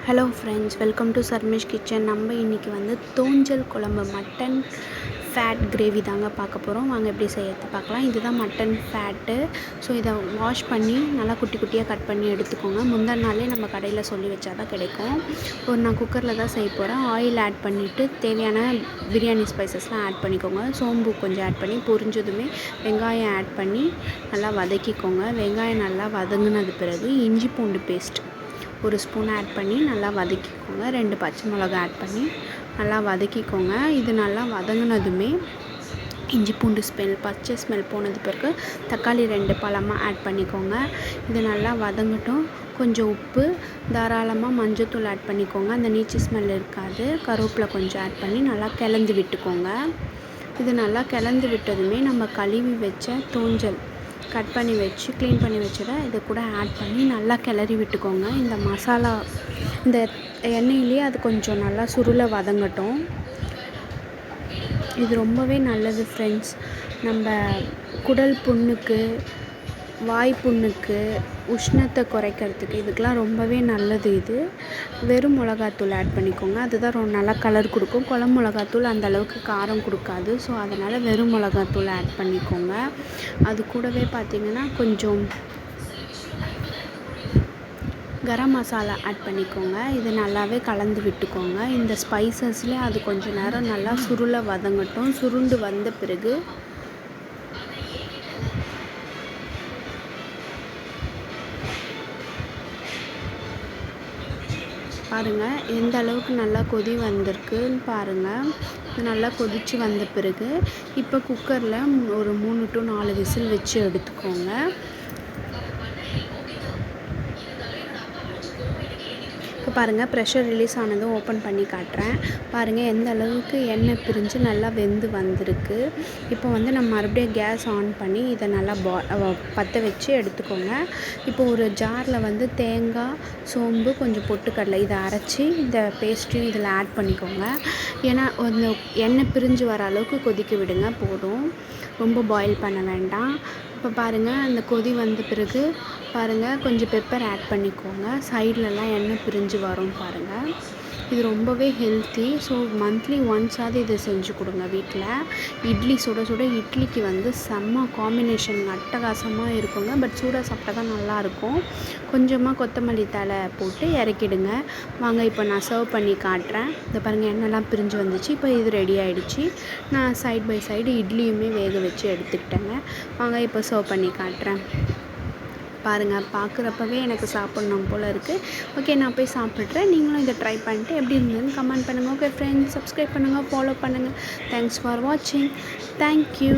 Hello friends, welcome to Sharmish kitchen. நம்ம இன்றைக்கி வந்து தோஞ்சல் குழம்பு மட்டன் ஃபேட் கிரேவி தாங்க பார்க்க போகிறோம். வாங்க எப்படி செய்யறது பார்க்கலாம். இதுதான் மட்டன் ஃபேட்டு. ஸோ இதை வாஷ் பண்ணி நல்லா குட்டி குட்டியாக கட் பண்ணி எடுத்துக்கோங்க. முந்தின நாளே நம்ம கடையில் சொல்லி வச்சா தான் கிடைக்கும். நான் குக்கரில் தான் செய்ய போகிறேன். ஆயில் ஆட் பண்ணிவிட்டு தேவையான பிரியாணி ஸ்பைசஸ்லாம் ஆட் பண்ணிக்கோங்க. சோம்பு கொஞ்சம் ஆட் பண்ணி பொரிஞ்சதுமே வெங்காயம் ஆட் பண்ணி நல்லா வதக்கிக்கோங்க. வெங்காயம் நல்லா வதங்கினது பிறகு இஞ்சி பூண்டு பேஸ்ட் ஒரு ஸ்பூன் ஆட் பண்ணி நல்லா வதக்கிக்கோங்க. 2 பச்சை மிளகா ஆட் பண்ணி நல்லா வதக்கிக்கோங்க. இது நல்லா வதங்கினதுமே இஞ்சி பூண்டு பச்சை ஸ்மெல் போனது பிறகு தக்காளி 2 பழமாக ஆட் பண்ணிக்கோங்க. இது நல்லா வதங்கட்டும். கொஞ்சம் உப்பு, தாராளமாக மஞ்சள்தூள் ஆட் பண்ணிக்கோங்க. அந்த நீச்சு ஸ்மெல் இருக்காது. கருவேப்பிலை கொஞ்சம் ஆட் பண்ணி நல்லா கிளந்து விட்டுக்கோங்க. இது நல்லா கிளந்து விட்டதுமே நம்ம கழுவி வச்ச தோஞ்சல் கட் பண்ணி வச்சு க்ளீன் பண்ணி வச்சதை இதை கூட ஆட் பண்ணி நல்லா கிளறி விட்டுக்கோங்க. இந்த மசாலா இந்த எண்ணெயிலே அது கொஞ்சம் நல்லா சுருளை வதங்கட்டும். இது ரொம்பவே நல்லது ஃப்ரெண்ட்ஸ். நம்ம குடல் புண்ணுக்கு, வாய் புண்ணுக்கு, உஷ்ணத்தை குறைக்கிறதுக்கு இதுக்கெலாம் ரொம்பவே நல்லது. இது வெறும் மிளகாத்தூள் ஆட் பண்ணிக்கோங்க. அதுதான் நல்லா கலர் கொடுக்கும். குழம்பு மிளகாத்தூள் அந்த அளவுக்கு காரம் கொடுக்காது. ஸோ அதனால் வெறும் மிளகாத்தூள் ஆட் பண்ணிக்கோங்க. அது கூடவே பார்த்திங்கன்னா கொஞ்சம் கரம் மசாலா ஆட் பண்ணிக்கோங்க. இது நல்லாவே கலந்து விட்டுக்கோங்க. இந்த ஸ்பைசஸ்லேயே அது கொஞ்சம் நேரம் நல்லா சுருளை வதங்கட்டும். சுருண்டு வந்த பிறகு பாருங்கள் எந்த அளவுக்கு நல்லா கொதி வந்திருக்குன்னு பாருங்கள். இது நல்லா கொதித்து வந்த பிறகு இப்போ குக்கரில் ஒரு 3 to 4 விசில் வச்சு எடுத்துக்கோங்க. இப்போ பாருங்கள் ப்ரெஷர் ரிலீஸ் ஆனதும் ஓப்பன் பண்ணி காட்டுறேன். பாருங்கள் எந்த அளவுக்கு எண்ணெய் பிரிஞ்சு நல்லா வெந்து வந்திருக்கு. இப்போ நம்ம மறுபடியும் கேஸ் ஆன் பண்ணி இதை நல்லா பற்ற வச்சு எடுத்துக்கோங்க. இப்போ ஒரு ஜாரில் தேங்காய், சோம்பு, கொஞ்சம் பொட்டுக்கடலை இதை அரைச்சி இந்த பேஸ்ட்டையும் இதில் ஆட் பண்ணிக்கோங்க. ஏன்னா அந்த எண்ணெய் பிரிஞ்சு வர அளவுக்கு கொதிக்க விடுங்க. போதும், ரொம்ப பாயில் பண்ண வேண்டாம். இப்போ பாருங்கள் அந்த கொதி வந்த பிறகு பாருங்கள் கொஞ்சம் பெப்பர் ஆட் பண்ணிக்கோங்க. சைட்லலாம் எண்ணெய் பிரிஞ்சு வரும் பாருங்கள். இது ரொம்பவே ஹெல்த்தி. ஸோ மந்த்லி ஒன்ஸாவது இதை செஞ்சு கொடுங்க வீட்டில். இட்லி சுட சுட இட்லிக்கு செம்ம காம்பினேஷன் அட்டகாசமாக இருக்குங்க. பட் சூடாக சாப்பிட்டா தான் நல்லாயிருக்கும். கொஞ்சமாக கொத்தமல்லி தழை போட்டு இறக்கிடுங்க. வாங்க இப்போ நான் சர்வ் பண்ணி காட்டுறேன். இந்த பாருங்கள் எண்ணெய்லாம் பிரிஞ்சு வந்துச்சு. இப்போ இது ரெடி ஆகிடுச்சு. நான் சைட் பை சைடு இட்லியுமே வேக வச்சு எடுத்துக்கிட்டேங்க. வாங்க இப்போ சர்வ் பண்ணி காட்டுறேன். பாருங்கள் பார்க்குறப்பவே எனக்கு சாப்பிட்ணும் போல் இருக்குது. ஓகே, நான் போய் சாப்பிட்றேன். நீங்களும் இதை ட்ரை பண்ணிட்டு எப்படி இருந்ததுன்னு கமெண்ட் பண்ணுங்கள். ஓகே ஃப்ரெண்ட்ஸ், சப்ஸ்கிரைப் பண்ணுங்கள், ஃபாலோ பண்ணுங்கள். தேங்க்ஸ் ஃபார் வாட்சிங். தேங்க்யூ.